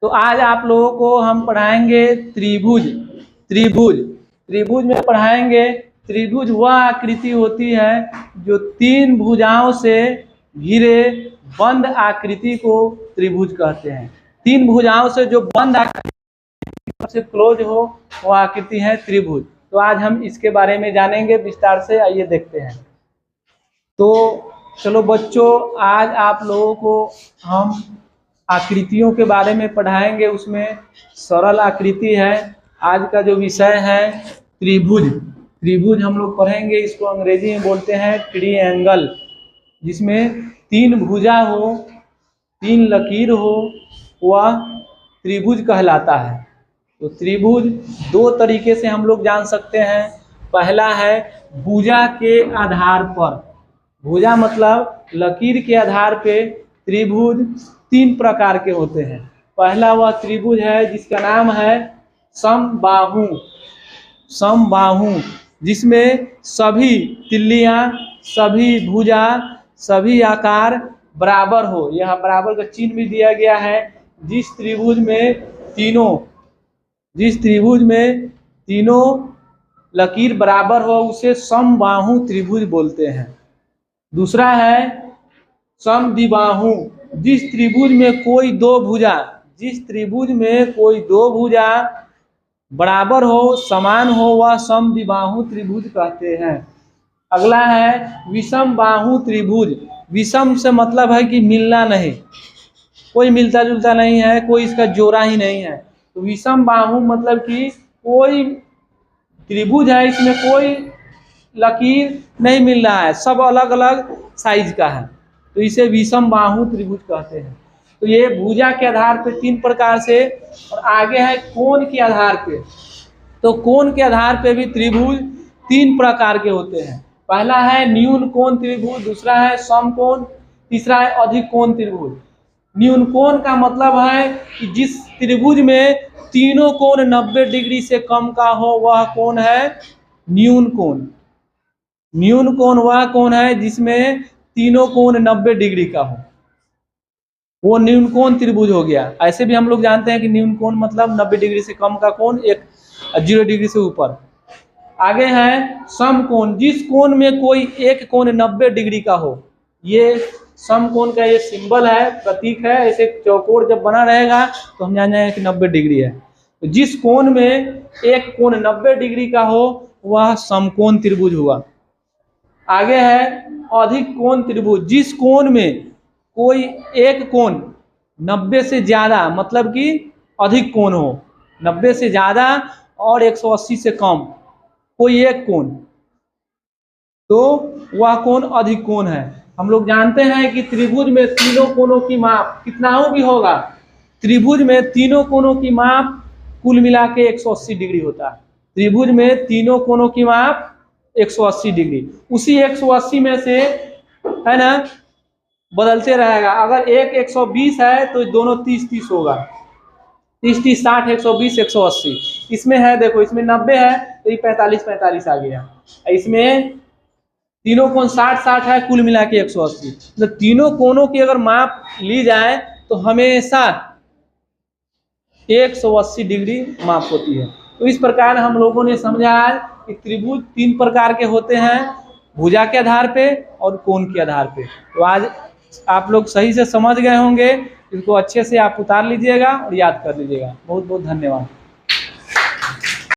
तो आज आप लोगों को हम पढ़ाएंगे त्रिभुज। त्रिभुज त्रिभुज में पढ़ाएंगे। त्रिभुज वह आकृति होती है जो तीन भुजाओं से घिरे बंद आकृति को त्रिभुज कहते हैं। तीन भुजाओं से जो बंद आकृति सबसे क्लोज हो वह आकृति है त्रिभुज। तो आज हम इसके बारे में जानेंगे विस्तार से। आइए देखते हैं। तो चलो बच्चों, आज आप लोगों को हम आकृतियों के बारे में पढ़ाएंगे। उसमें सरल आकृति है। आज का जो विषय है त्रिभुज। त्रिभुज हम लोग पढ़ेंगे। इसको अंग्रेजी में बोलते हैं ट्रायंगल, जिसमें तीन भुजा हो, तीन लकीर हो, वह त्रिभुज कहलाता है। तो त्रिभुज दो तरीके से हम लोग जान सकते हैं। पहला है भुजा के आधार पर। भुजा मतलब लकीर के आधार पे त्रिभुज तीन प्रकार के होते हैं। पहला वह त्रिभुज है जिसका नाम है समबाहु। समबाहु जिसमें सभी तिल्लियां, सभी भुजा, सभी आकार बराबर हो। यहाँ बराबर का चिन्ह भी दिया गया है। जिस त्रिभुज में तीनों लकीर बराबर हो उसे समबाहु त्रिभुज बोलते हैं। दूसरा है समद्विबाहु। जिस त्रिभुज में कोई दो भुजा बराबर हो, समान हो, वह समद्विबाहु त्रिभुज कहते हैं। अगला है विषम बाहु त्रिभुज। विषम से मतलब है कि मिलना नहीं, कोई मिलता जुलता नहीं है, कोई इसका जोड़ा ही नहीं है। तो विषम बाहु मतलब कि कोई त्रिभुज है, इसमें कोई लकीर नहीं मिल रहा है, सब अलग अलग साइज का है, तो इसे विषम बाहु त्रिभुज कहते हैं। तो ये भुजा के आधार पे तीन प्रकार से। और आगे है कोण के आधार पे। तो कोण के आधार पे भी त्रिभुज तीन प्रकार के होते हैं। पहला है न्यून कोण त्रिभुज, दूसरा है समकोण, तीसरा है अधिक कोण त्रिभुज। न्यून कोण का मतलब है कि जिस त्रिभुज में तीनों कोण 90 डिग्री से कम का हो वह कोण है न्यून कोण। न्यून कोण वह कोण है जिसमें तीनों कोण 90 डिग्री का हो, वो न्यून कोण त्रिभुज हो गया। ऐसे भी हम लोग जानते हैं कि न्यून कोण मतलब 90 डिग्री से कम का कोण, एक 0 डिग्री से ऊपर। आगे है समकोण। जिस कोण में कोई एक कोण 90 डिग्री का हो, ये समकोण का ये सिंबल है, प्रतीक है। ऐसे चौकोर जब बना रहेगा तो हम जान जाएंगे कि 90 डिग्री है। तो जिस कोण में एक कोण 90 डिग्री का हो वह समकोण त्रिभुज हुआ। आगे है अधिक कोण त्रिभुज। जिस कोण में कोई एक कोण 90 से ज्यादा, मतलब कि अधिक कोण हो, 90 से ज्यादा और 180 से कम कोई एक कोण, तो वह कोण अधिक कोण है। हम लोग जानते हैं कि त्रिभुज में तीनों कोणों की माप कितना हो भी होगा। त्रिभुज में तीनों कोणों की माप कुल मिला के 180 डिग्री होता है। त्रिभुज में तीनों कोणों की माप 180 डिग्री। उसी 180 में से है ना बदलते रहेगा। अगर एक 120 है तो दोनों 30-30 होगा। 30-30 60 120 180। इसमें है देखो, इसमें 90 है तो ये 45-45 आ गया। इसमें तीनों कोण 60-60 है, कुल मिला के 180। तो तीनों कोणों की अगर माप ली जाए तो हमेशा 180 डिग्री माप होती है। तो इस प्रकार हम लोगों ने समझा कि त्रिभुज तीन प्रकार के होते हैं, भुजा के आधार पे और कोण के आधार पे। तो आज आप लोग सही से समझ गए होंगे। इसको अच्छे से आप उतार लीजिएगा और याद कर लीजिएगा। बहुत बहुत धन्यवाद।